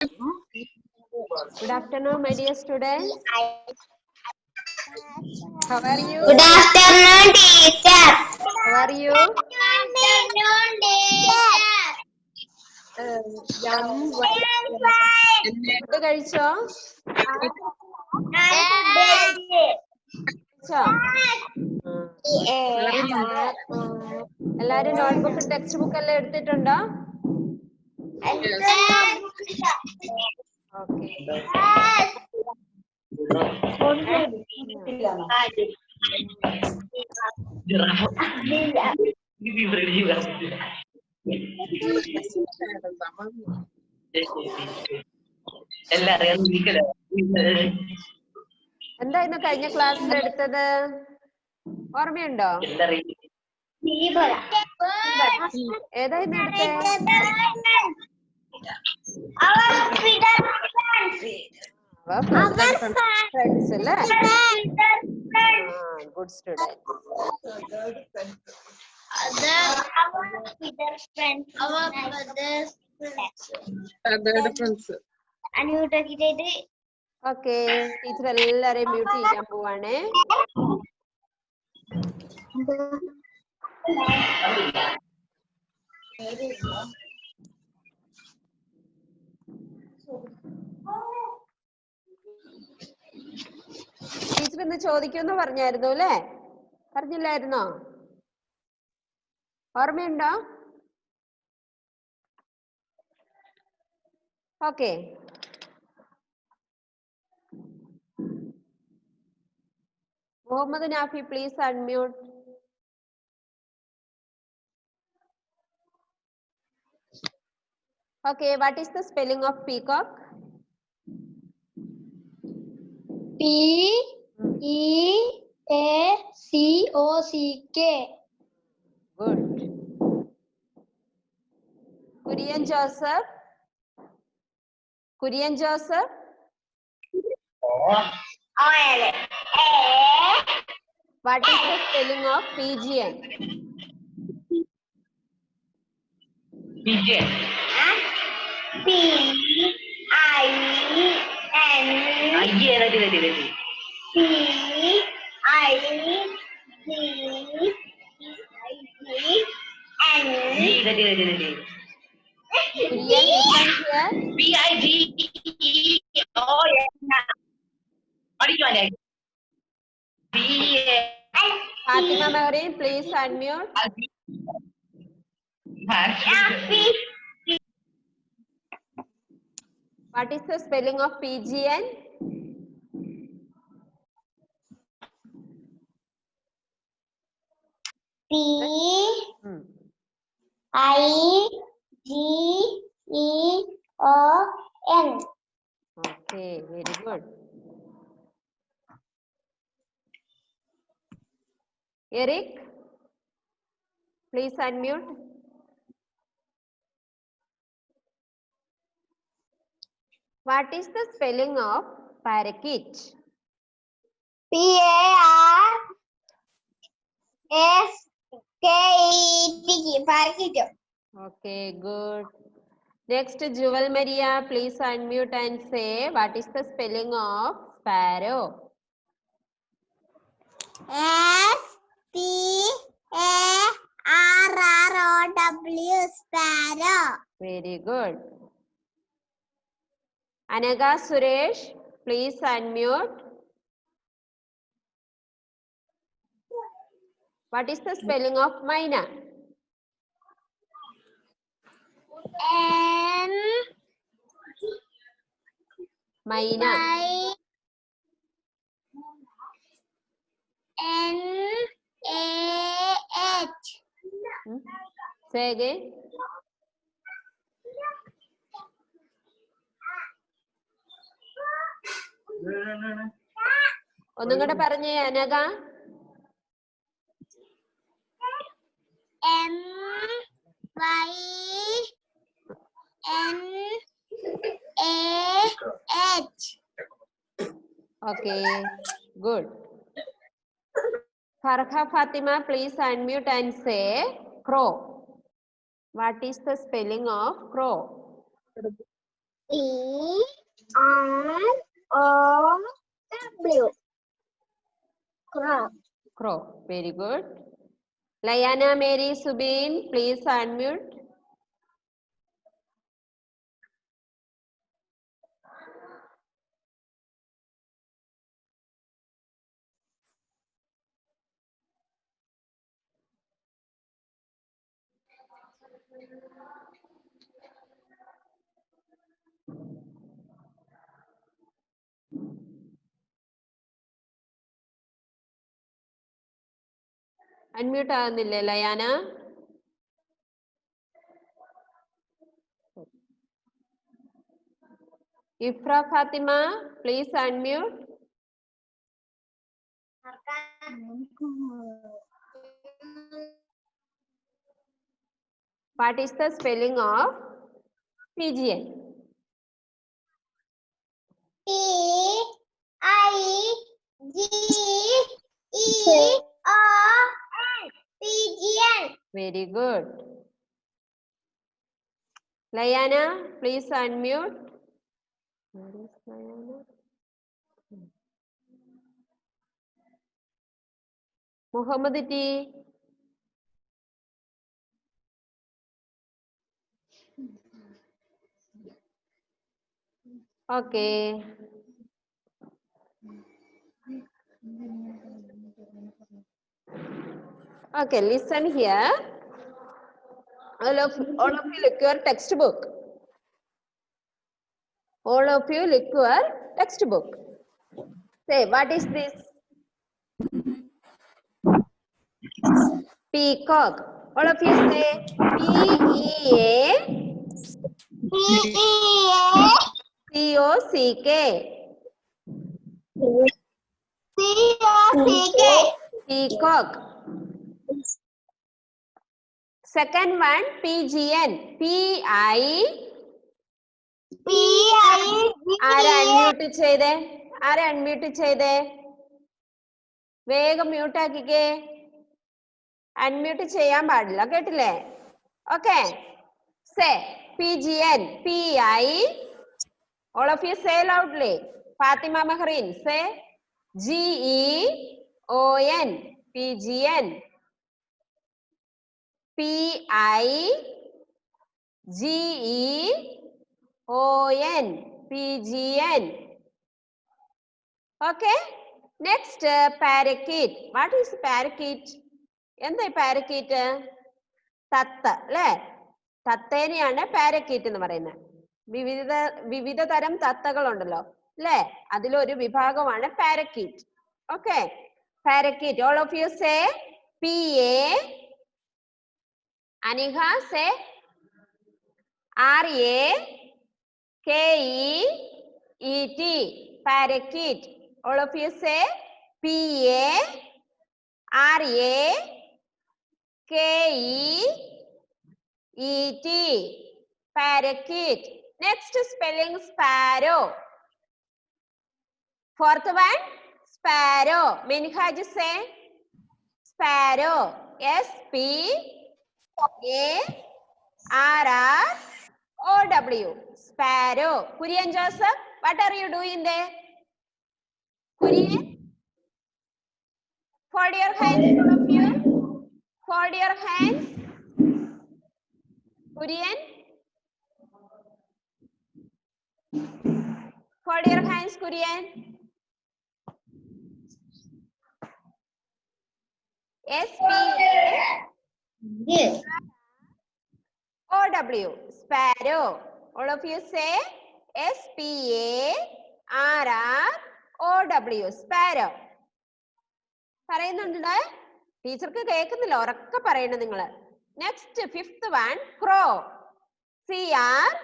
Good afternoon, my dear students. How are you? Good afternoon, teacher. How are you? Good afternoon, teacher. Food കഴിച്ചോ? എല്ലാരും notebook text book എല്ലാം എടുത്തിട്ടുണ്ടോ? എന്താ ഇന്ന് കഴിഞ്ഞ ക്ലാസ്സിൽ എടുത്തത്? ഓർമ്മയുണ്ടോ? ഏതാ ഇന്ന് എടുത്തേ? ഫ്രണ്ട്സ് അല്ലേ? Good student. ഓക്കെ, ടീച്ചർ എല്ലാരെയും മ്യൂട്ട് ചെയ്യാൻ പോവാണേ. ടീച്ചർ ഇന്ന് ചോദിക്കുമെന്ന് പറഞ്ഞായിരുന്നു അല്ലേ? പറഞ്ഞില്ലായിരുന്നോ? ഓർമ്മയുണ്ടോ? Okay, Muhammad Nafi, please unmute. Okay, what is the spelling of peacock? P-E-A-C-O-C-K. Good. Kurian Joseph. Kurian Joseph. What is the spelling of pigeon? Pigeon. P-I-N. Ready. P-I-G-N. Ready. Kurian, listen here. P-I-G-E-O-N. പഠിക്കുവാനേ? Fatima Maureen, please unmute. What is the spelling of pigeon? P-I-G-E-O-N. Okay, very good. Eric, please unmute. What is the spelling of parakeet? P-A-R-S-K-E-T, parakeet. Okay, good. Next, Jewel Maria, please unmute and say what is the spelling of sparrow? S-P-A-R-R-O-W, sparrow. Very good. Anaga Suresh, please unmute. What is the spelling of Maina? Maina. N-A-H. Say again. ഒന്നും കൂടെ പറഞ്ഞേ Anagha. M-Y-N-A-H. Okay, good. Farha Fatima, please unmute and say crow. What is the spelling of crow? Crow. Crow. Crow. Very good. Layana, Mary, Subin, please unmute. Unmute ആകുന്നില്ലേ ലയാന? Ifra Fatima, please unmute. What is the spelling of PGN? Pigeon. Very good. Layana, please unmute. Where is Layana? Muhammad T. Okay. Okay, listen here. All of you look your textbook. All of you look your textbook. Say, what is this? Peacock. All of you say P-E-A-C-O-C-K. Peacock. Second one, P-G-N. P-I. ആരെ unmute ചെയ്തേ? ആരെ unmute ചെയ്തേ? വേഗം mute ആക്കിക്കേ. Unmute ചെയ്യാൻ പാടില്ല, കേട്ടില്ലേ? Okay. Say PGN. P-I. All of you say loudly. Fatima Mahreen, say G-E-O-N. PGN. P-I-G-E-O-N. PGN. Okay. Next, parakeet. What is parakeet? എന്താ parakeet? തത്ത അല്ലേ? തത്തേനെയാണ് parakeet എന്ന് പറയുന്നത്. വിവിധ തരം തത്തകളുണ്ടല്ലോ അല്ലേ? അതിലൊരു വിഭാഗമാണ് parakeet. Okay. Parakeet. All of you say P-A. Anika, say R-A-K-E-E-T. Parakeet. All of you say P-A-R-A-K-E-E-T. Parakeet. Next spelling sparrow. Fourth one, sparrow. Minhaj say sparrow. S-P-A-R-R-O-W. Sparrow. Kurian Joseph, what are you doing there? Kurian? Fold your hands, all of you. Fold your hands. Kurian? Fold your hands, Kurian. S-P-A-R-R-O-W. Sparrow. All of you say S-P-A-R-R-O-W. Sparrow. പറയുന്നുണ്ട് ടീച്ചർക്ക് കേൾക്കുന്നില്ല, ഉറക്കെ പറയണം നിങ്ങൾ. Next fifth one, crow. C-R-O-W.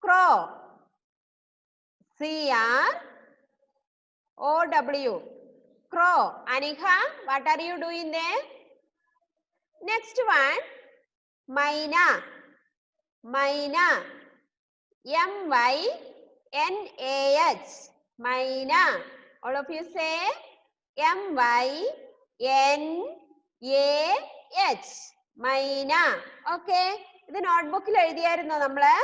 Crow. C-R-O-W. Crow. Anika, what are you doing there? Next one, Maina. Maina. M-Y-N-A-H. Maina. All of you say M-Y-N-A-H. Maina. Okay. ഇത് നോട്ട്ബുക്കിൽ എഴുതിയായിരുന്നോ നമ്മള്?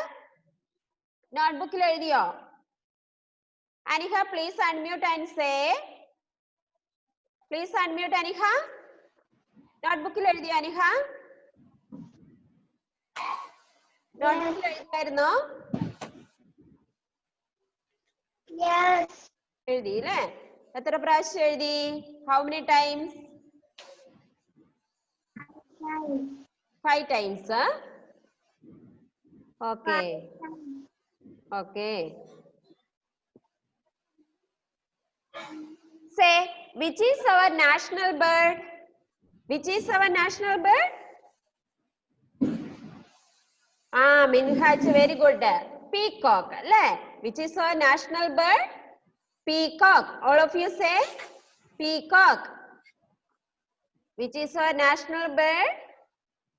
നോട്ട്ബുക്കിൽ എഴുതിയോ? Aniha please unmute and say. Please unmute Aniha. നോട്ട്ബുക്കിൽ എഴുതിയോ Aniha? നോട്ട്ബുക്കിൽ എഴുതിയായിരുന്നോ? Yes. എഴുതി അല്ലേ? എത്ര പ്രാവശ്യം എഴുതി? How many times? 5 times. Okay. Okay. Say, which is our national bird? Which is our national bird? Minhaj, very good. Peacock, alle? Which is our national bird? Peacock. All of you say peacock. Which is our national bird?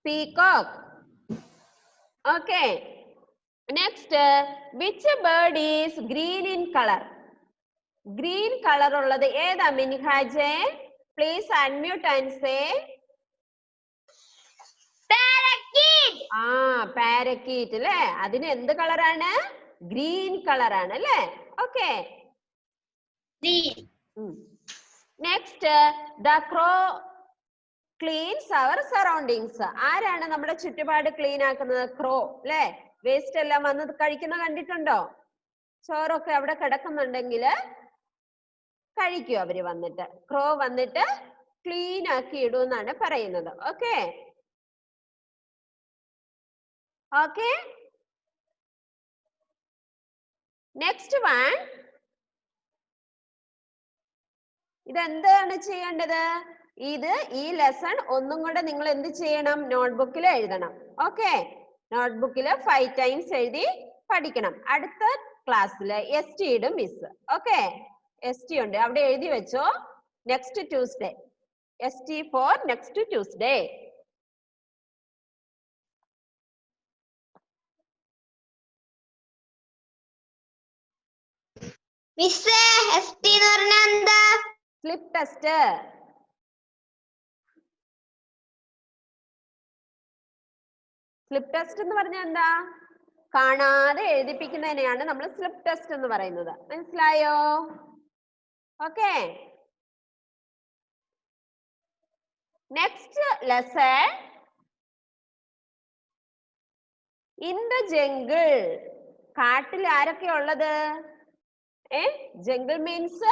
Peacock. Okay. Next, which bird is green in color? Green color ഉള്ളത് ഏതാ Minhaj? Please unmute and say. Parakeet. Parakeet അല്ലേ? അതിന് എന്ത് കളറാണ്? Green കളറാണ് അല്ലേ? Okay. Green. Next, the crow cleans our surroundings. ആരാണ് നമ്മുടെ ചുറ്റുപാട് ക്ലീൻ ആക്കുന്നത്? ക്രോ അല്ലേ? വേസ്റ്റ് എല്ലാം വന്ന് കഴിക്കുന്ന കണ്ടിട്ടുണ്ടോ? ചോറൊക്കെ അവിടെ കിടക്കുന്നുണ്ടെങ്കിൽ കഴിക്കും അവര് വന്നിട്ട്. ക്രോ വന്നിട്ട് ക്ലീൻ ആക്കി ഇടും എന്നാണ് പറയുന്നത്. Okay okay. Next one. ഇതെന്താണ് ചെയ്യേണ്ടത്? ഇത് ഈ ലെസൺ ഒന്നും കൂടെ നിങ്ങൾ എന്ത് ചെയ്യണം? നോട്ട്ബുക്കിൽ എഴുതണം. ഓക്കെ. നോട്ട്ബുക്കിൽ 5 times എഴുതി പഠിക്കണം. അടുത്ത ക്ലാസ്സിൽ ST ഇടും മിസ്. ഓക്കെ. ST ഉണ്ട്, അവിടെ എഴുതി വെച്ചോ. Next Tuesday. ST for next Tuesday. മിസ്സേ, ST എന്ന് പറഞ്ഞാ എന്താ? Slip test. സ്ലിപ്പ് ടെസ്റ്റ് എന്ന് പറഞ്ഞാൽ എന്താ? കാണാതെ എഴുതിപ്പിക്കുന്നതിനെയാണ് നമ്മൾ സ്ലിപ്പ് ടെസ്റ്റ് എന്ന് പറയുന്നത്. മനസ്സിലായോ? Okay. Next lesson in the jungle. കാട്ടിൽ ആരൊക്കെ ഉള്ളത്? Jungle means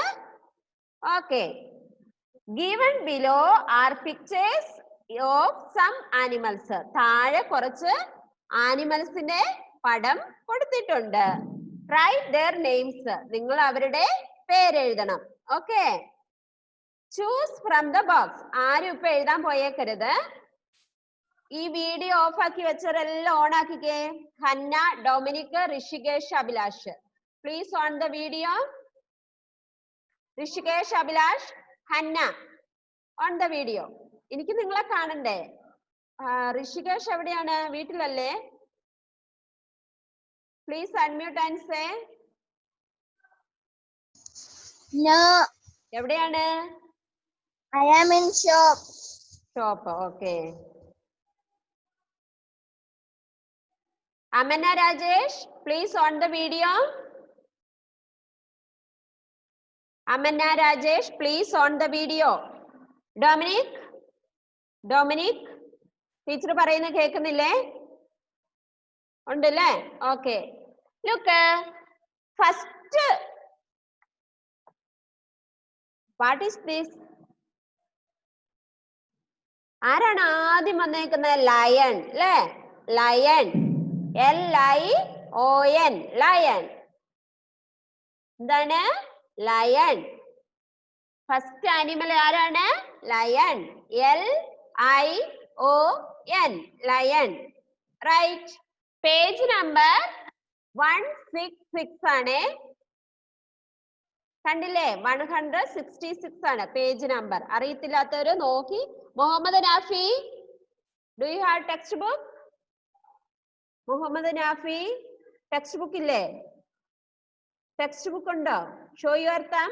okay. Given below are pictures of some animals. താഴെ കുറച്ച് ആനിമൽസിന്റെ പടം കൊടുത്തിട്ടുണ്ട്. Write their names. നിങ്ങൾ അവരുടെ പേര് എഴുതണം. Okay. Choose from the box. ആരും ഇപ്പൊ എഴുതാൻ പോയേക്കരുത്. ഈ വീഡിയോ ഓഫ് ആക്കി വെച്ചവരെല്ലാം ഓൺ ആക്കിക്കേ. Hanna, Dominic, Rishikesh, Abhilash. Please on the video. Rishikesh, Abhilash, Hanna on the video. എനിക്ക് നിങ്ങളെ കാണണ്ടേ? ഋഷികേഷ് എവിടെയാണ്? വീട്ടിലല്ലേ? Please unmute and say. No. എവിടെയാണ്? I am in shop. Shop. Okay. Amana Rajesh, please on the video. Amanna Rajesh, please on the video. Dominic, Dominic, teacher പറയുന്ന കേൾക്കുന്നില്ലേ? ഉണ്ടല്ലേ? Okay. Look, first, what is this? ആരാണ് ആദ്യം വന്നേക്കുന്നത്? ലയൺ അല്ലേ? Lion. LION, lion. എന്താണ്? Lion. First animal ആരാണ്? Lion. LION, lion. Right. Page number 166 ആണ്. കണ്ടില്ലേ? 166 ആണ് പേജ് നമ്പർ. അറിയത്തില്ലാത്തവര് നോക്കി. Muhammad Nafi, do you have textbook? Muhammad Nafi, textbook ഇല്ലേ? ടെക്സ്റ്റ് ബുക്ക് ഉണ്ടോ? Show your thumb.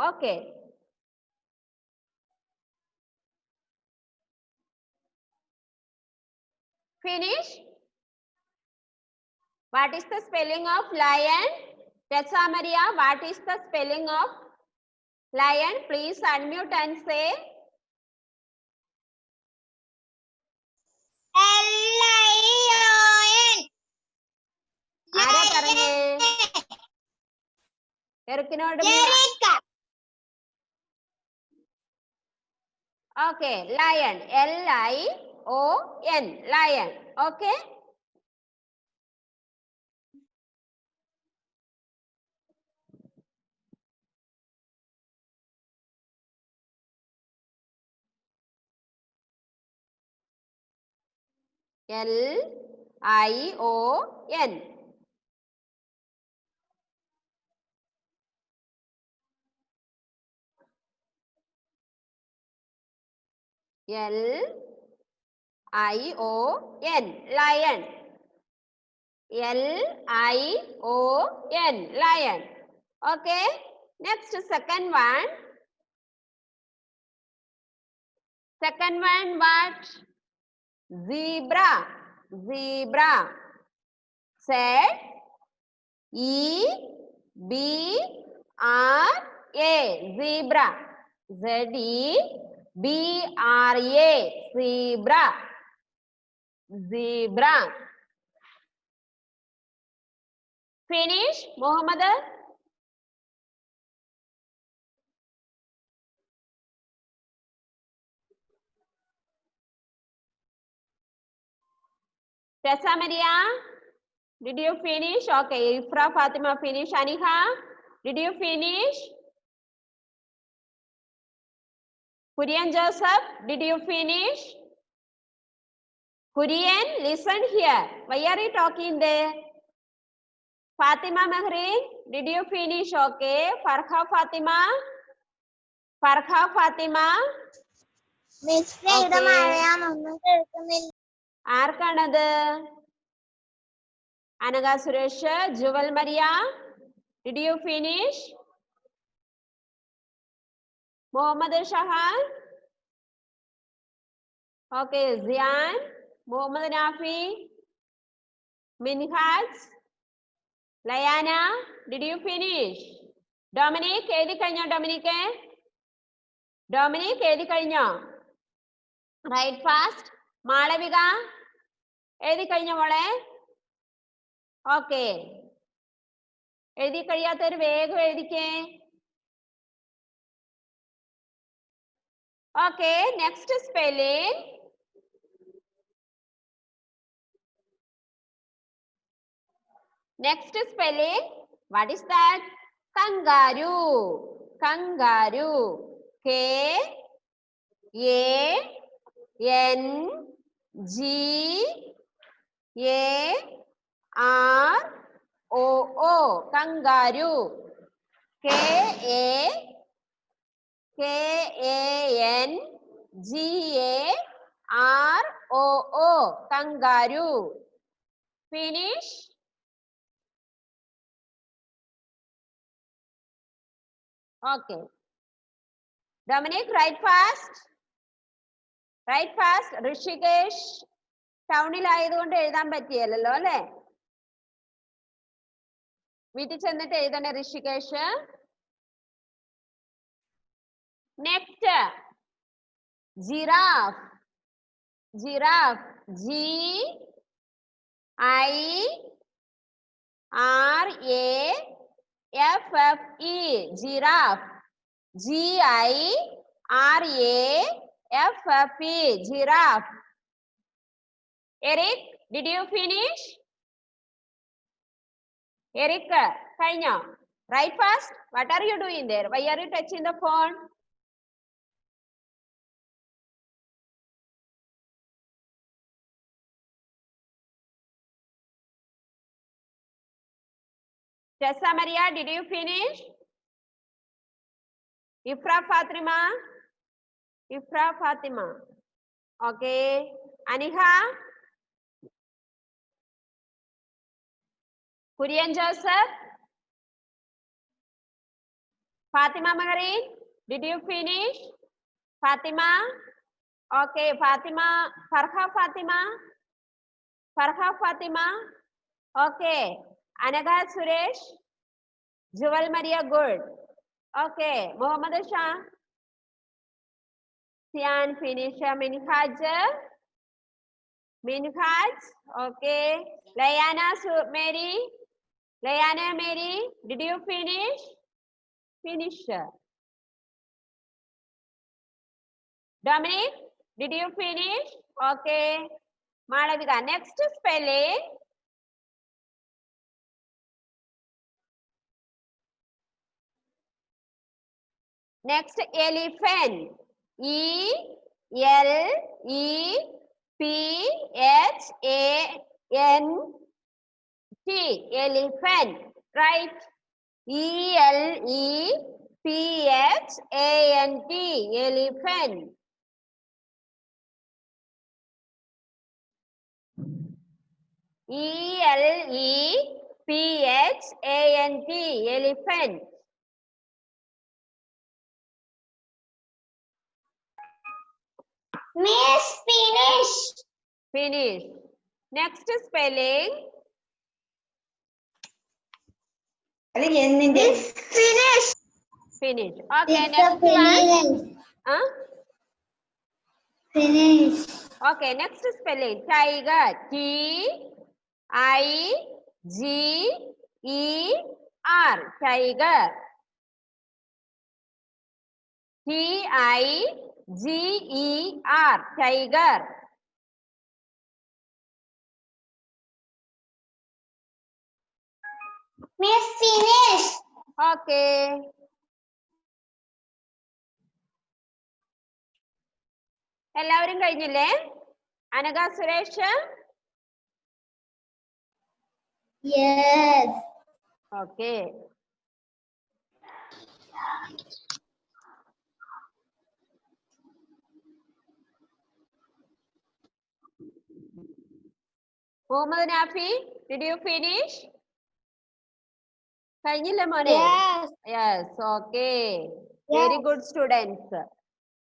Okay. Finish? What is the spelling of lion? Tessa Maria, what is the spelling of lion? Please unmute and say. Lion. ആരാ പറഞ്ഞേ? എറുക്കിനോട് Jerica. Okay, lion. L-I-O-N. Lion. Okay. L-I-O-N. L-I-O-N. Lion. L-I-O-N. Lion. Okay. Next, second one. Second one, what? Zebra. Zebra. Said E-B-R-A. Zebra. Z-E-B-R-A. Zebra. Zebra. Finish, Muhammad. Tessa Maria, did you finish? Okay, Ifra Fatima finish. Anika, did you finish? Kurian Joseph, did you finish? Kurian, listen here. Why are you talking there? Fatima Mahrin, did you finish? Okay. Farha Fatima. Farha Fatima. Miss ഇത് മഴയാണെന്നും കേൾക്കുന്നില്ല. ആർക്കാണത്? Anaga Suresh, Juval Maria, did you finish? Muhammad Shahan. Okay, Zian, Muhammad Nafi, Minhaj, Layana, did you finish? Dominic, ഏതി കഴിഞ്ഞോ Dominic? Dominic, ഏതി കഴിഞ്ഞോ? Right fast. Malavika, ഏതി കഴിഞ്ഞോ മോളെ? Okay. എഴുതി കഴിയാത്തൊരു വേഗം എഴുതിക്കേ. Okay, next spelling. Next spelling, what is that? Kangaroo. Kangaroo. K-A-N-G-A-R-O-O. Kangaroo. K-A-N-G-A-R-O-O. Kangaroo. Finish? Okay. Dominic, write fast. Write fast. Rishikesh. ടൗണിൽ ആയതുകൊണ്ട് എഴുതാൻ പറ്റിയല്ലോ അല്ലേ? വീട്ടിൽ ചെന്നിട്ട് എഴുതണേ Rishikesh. Next giraffe. Giraffe. G-I-R-A-F-F-E. Giraffe. G-I-R-A-F-F-E. Giraffe. Eric, did you finish? Eric, കഴിഞ്ഞോ? Write fast. What are you doing there? Why are you touching the phone? Tessa Maria, did you finish? Ifra Fatima. Ifra Fatima. Okay. Aniha. Kurian Joseph. Fatima Maharin, did you finish? Fatima. Okay, Fatima. Farha Fatima. Farha Fatima. Okay. Anaga Suresh. Jewel Maria, good. Okay. Muhammad Shah. Sian finish. Minhaj. Minhaj. Okay. Layana Mary. Layana Mary. Did you finish? Finish. Dominic, did you finish? Okay. Malavika, next spelling. Next, elephant. E-L-E-P-H-A-N-T. Elephant. Right? E-L-E-P-H-A-N-T. Elephant. E-L-E-P-H-A-N-T. Elephant. Miss, finish. Finish. Next spelling. Miss, finish. Finish. Okay, It's next one. Huh? Finish. Okay, next spelling. Tiger. T-I-G-E-R. Tiger. T-I-G-E-R. Tiger. Miss, finish. Okay. എല്ലാവരും കഴിഞ്ഞില്ലേ? Anagha Suresh. Yes. Okay. Muhammad Nafi, did you finish? കഴിഞ്ഞില്ലേ മോനെ? Yes. Yes, okay. Yes. Very good students.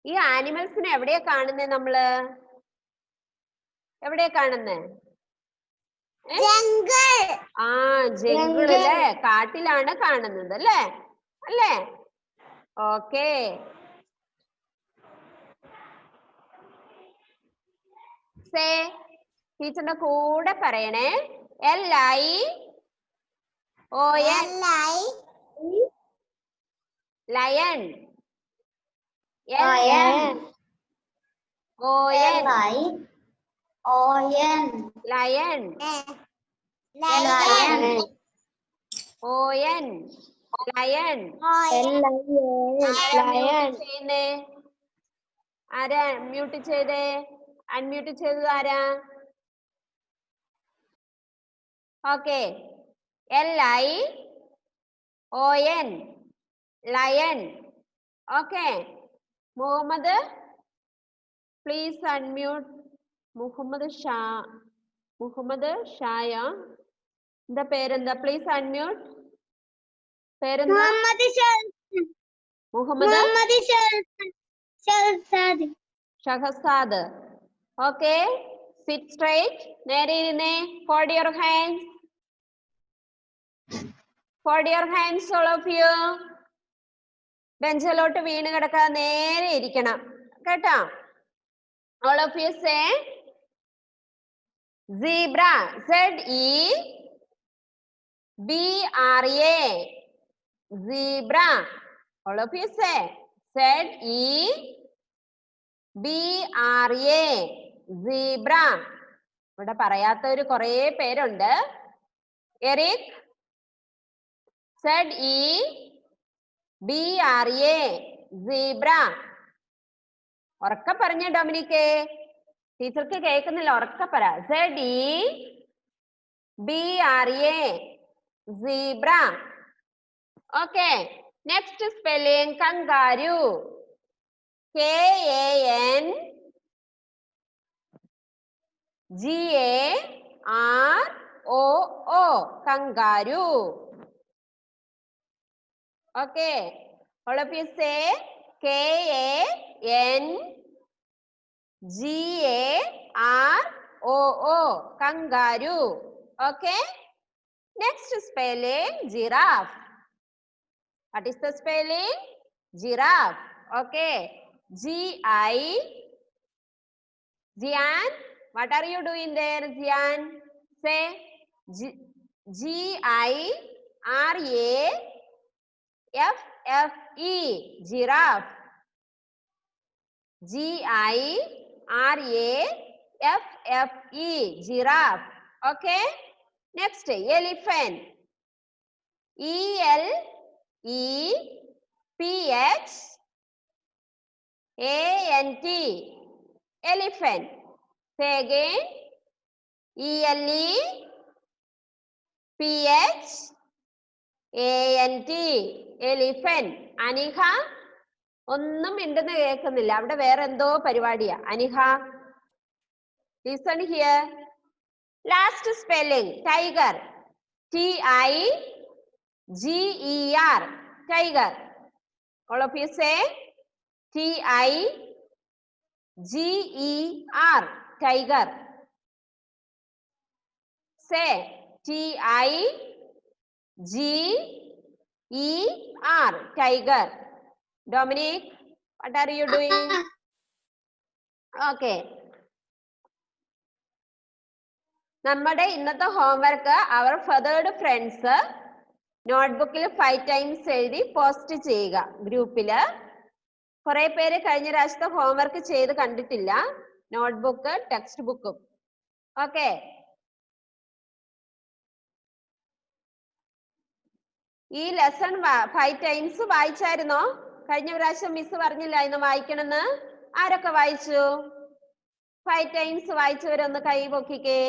ഈ ആനിമൽസിനെ എവിടെയാ കാണുന്നേ നമ്മള്? എവിടെയാ കാണുന്നേ? Jungle. ആ ജംഗിളിലെ കാട്ടിലാണ് കാണുന്നത് അല്ലേ? അല്ലേ? ഓക്കേ. സേ ടീച്ചറിന്റെ കൂടെ പറയണേ. L-I-O-N. Lion. Lion. O-N. Lion. Lion. Lion. O-N. Lion. Lion. ചെയ്യുന്നേ ആരാ മ്യൂട്ട് ചെയ്തേ? അൺമ്യൂട്ട് ചെയ്തത് ആരാ? Okay. L-I-O-N. Lion. Okay. Mohammad please unmute. Mohammad Shaya. എന്താ പേരെന്താ? Please unmute. പേരെന്താ? Mohammad Shahzad. Okay. Sit straight. നേരെ ഇരുന്നേ. Fold your hands. Fold your hands all of you. ബെഞ്ചിലോട്ട് വീണ് കിടക്കാതെ നേരെ ഇരിക്കണം കേട്ടോ. All of you say zebra. Z-E-B-R-A. zebra. All of you say Z-E-B-R-A. zebra. ഇവിടെ പറയാത്തവര് കുറേ പേരുണ്ട്. എറിക്. Z-E-B-R-A. zebra. ഉറക്കെ പറഞ്ഞ ഡൊമിനിക്കേ. ടീച്ചർക്ക് കേൾക്കുന്നില്ല. ഉറക്കെ പറ. Z-E-B-R-A. zebra. Okay. Next spelling kangaroo. K-A-N-G-A-R-O-O. Kangaroo. Okay. All of you say K-A-N-G-A-R-O-O. kangaroo. Okay. Next spelling, giraffe. What is the spelling? Giraffe. Okay. G-I. Jian, what are you doing there, Jian? Say G-I-R-A-F-F-E, giraffe. G-I-R-A-F-F-E, giraffe. Okay. Next, elephant. E-L-E-P-H-A-N-T, elephant. Say again. E-L-E-P-H-A-N-T, elephant. Aniha ഒന്നും മിണ്ടുന്ന കേൾക്കുന്നില്ല, അവിടെ വേറെ എന്തോ പരിപാടിയാ. Aniha, listen here. Last spelling, tiger. T-I-G-E-R, tiger. All of you say T-I-G-E-R, tiger. Say T-I-G-E-R, tiger. Dominic, what are you doing? Okay. നമ്മുടെ ഇന്നത്തെ homework അവർ feathered friends നോട്ട്ബുക്കിൽ 5 times എഴുതി post ചെയ്യുക ഗ്രൂപ്പില്. കുറെ പേര് കഴിഞ്ഞ പ്രാവശ്യത്തെ ഹോംവർക്ക് ചെയ്ത് കണ്ടിട്ടില്ല, നോട്ട്ബുക്ക് ടെക്സ്റ്റ് ബുക്കും. ഓക്കെ. ഈ ലെസൺ 5 times വായിച്ചായിരുന്നോ? കഴിഞ്ഞ പ്രാവശ്യം മിസ് പറഞ്ഞില്ലായിരുന്നു വായിക്കണമെന്ന്. ആരൊക്കെ വായിച്ചു? 5 times വായിച്ചവരൊന്ന് കൈ പൊക്കിക്കേ.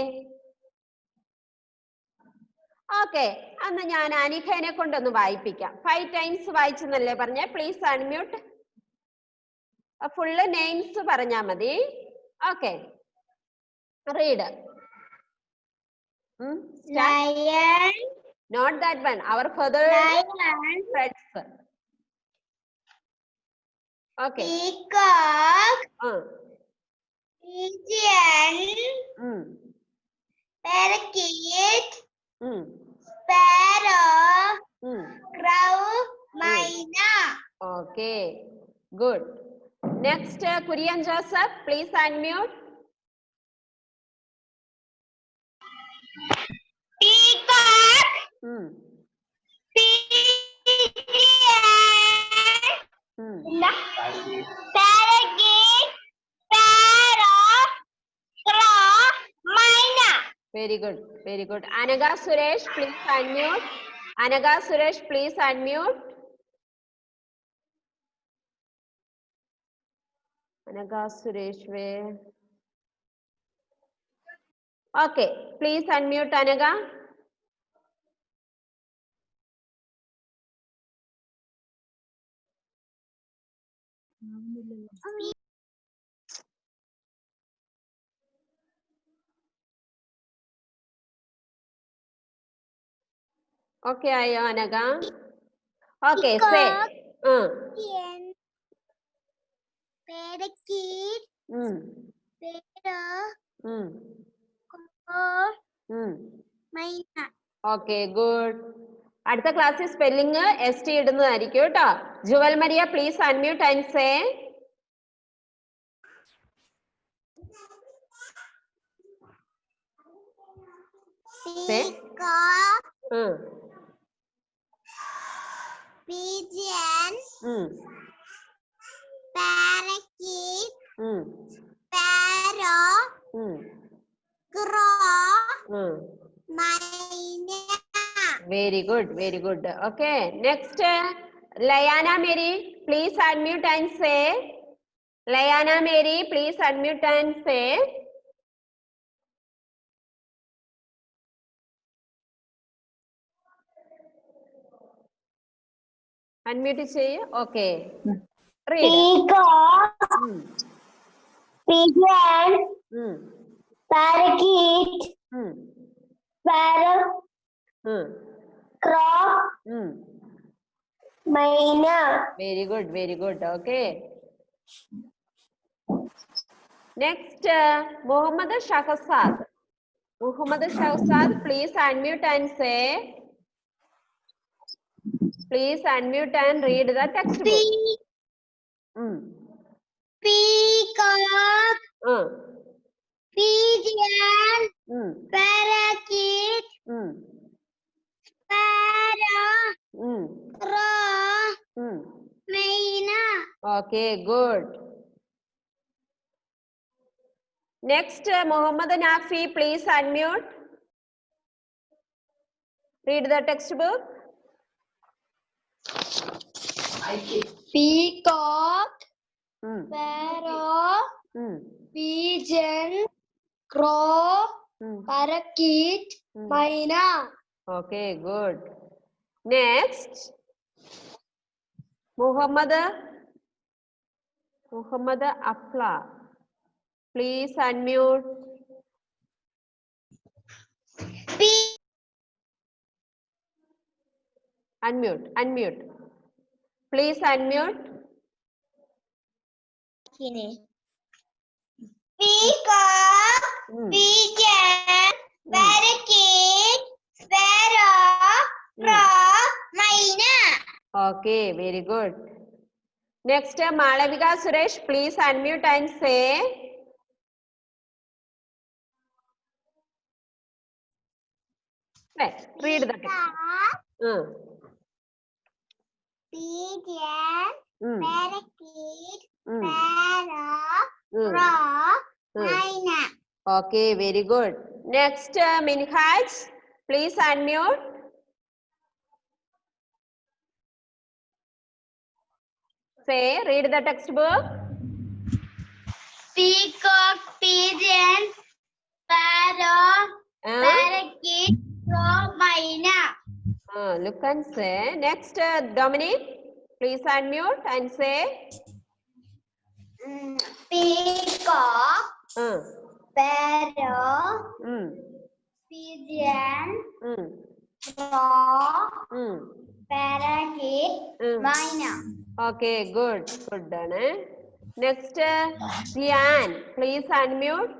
ഓക്കെ, അന്ന് ഞാൻ അനിഖനെ കൊണ്ടൊന്ന് വായിപ്പിക്കാം. 5 times വായിച്ചെന്നല്ലേ പറഞ്ഞേ? Please unmute. ഫുള്ള് നെയിംസ് പറഞ്ഞാ മതി. Okay, read. Lion. Not that one. Our further friends. Okay. Peacock. Pigeon. Parakeet. Sparrow. Crow. Myna. Okay. Good. Next, Kurian Joseph, please unmute. Peacock. Pigeon. Parakeet. Sparrow. Crow. Myna. Very good. Very good. Anaga Suresh, please unmute. Anaga Suresh, please unmute. Anaga Suresh, where? Okay, please unmute Anaga. Okay, ayo Anaga. Okay, say. Parakeet. Sparrow. Crow. Myna. Okay, good. അടുത്ത ക്ലാസ്സിൽ spelling ST ഇടുന്നതായിരിക്കും കേട്ടോ. Jewel Maria, please unmute and say. Peacock. Pigeon. Parakeet. Sparrow. Crow. Myna. Very good, very good. Okay, next, Layana Mary, please unmute and say. Layana Mary, please unmute and say. Unmute cheyu. Okay. Read. Peacock. Pigeon. Parakeet. Sparrow. Crow. Myna. Very good, very good. Okay. Next, Muhammad Shahzad. Muhammad Shahzad, please unmute and say. Please unmute and read the textbook. Peacock, pigeon, parakeet, sparrow, crow, myna. Okay, good. Next, Muhammad Nafi, please unmute. Read the textbook. Peacock, sparrow, pigeon, crow, parakeet, myna. Okay, good. Next, Muhammad Afla. Please unmute. Unmute. Please unmute. Peacock, pigeon, parakeet, sparrow, crow, myna. Okay, very good. Next, Malavika Suresh, please unmute and say. Right, read the text. Pigeon, parakeet, sparrow, crow, myna. Okay, very good. Next, Minhaj, please unmute. Say, read the textbook. Peacock, pigeon, sparrow, parakeet, crow, myna. Look and say. Next, Dominic, please unmute and say. Peacock, sparrow, pigeon, crow, parakeet, myna. Okay, good. Good done. Next, Lian, please unmute.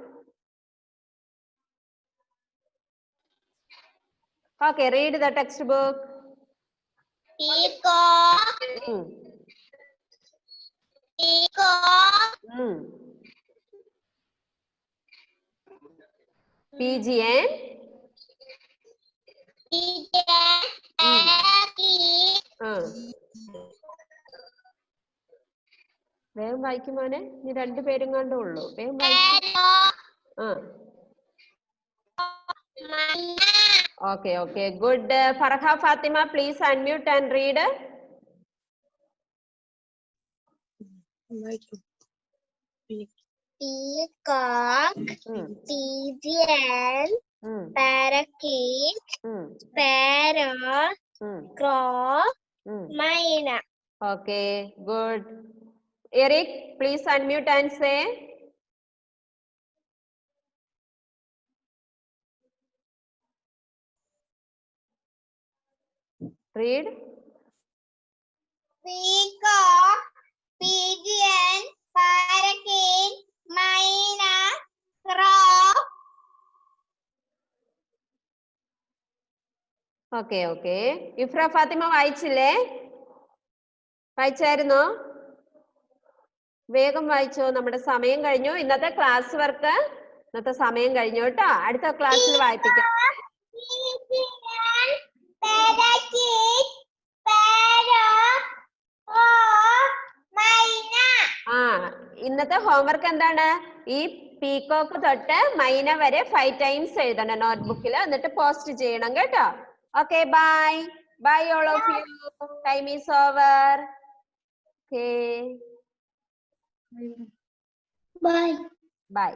Okay, read the textbook. Peacock, peacock, Pigeon, pigeon, parakeet, വേഗം വായിക്കും മോനെ, നീ രണ്ടുപേരും കണ്ടേ ഉള്ളൂ. വേഗം വായിക്കും. myna. Okay, okay, good. Farha Fatima, please unmute and read. Peacock, pigeon, parakeet, sparrow, crow, myna. Okay, good. Eric, please unmute and say. Read. Peacock, pigeon, parakeet, myna, crow. Okay, okay. Ifra Fatima വായിച്ചില്ലേ? വായിച്ചായിരുന്നോ? വേഗം വായിച്ചോ, നമ്മുടെ സമയം കഴിഞ്ഞു. ഇന്നത്തെ class work ഇന്നത്തെ സമയം കഴിഞ്ഞു കേട്ടോ. അടുത്ത ക്ലാസ്സിൽ വായിപ്പിക്കാം. Parakeet, sparrow, crow, myna. ഇന്നത്തെ ഹോംവർക്ക് എന്താണ്? ഈ പീകോക്ക് തൊട്ട് മൈന വരെ 5 times എഴുതണം നോട്ട്ബുക്കിൽ. എന്നിട്ട് പോസ്റ്റ് ചെയ്യണം കേട്ടോ. Okay, bye bye all of you. Time is over. Okay, Bye. By.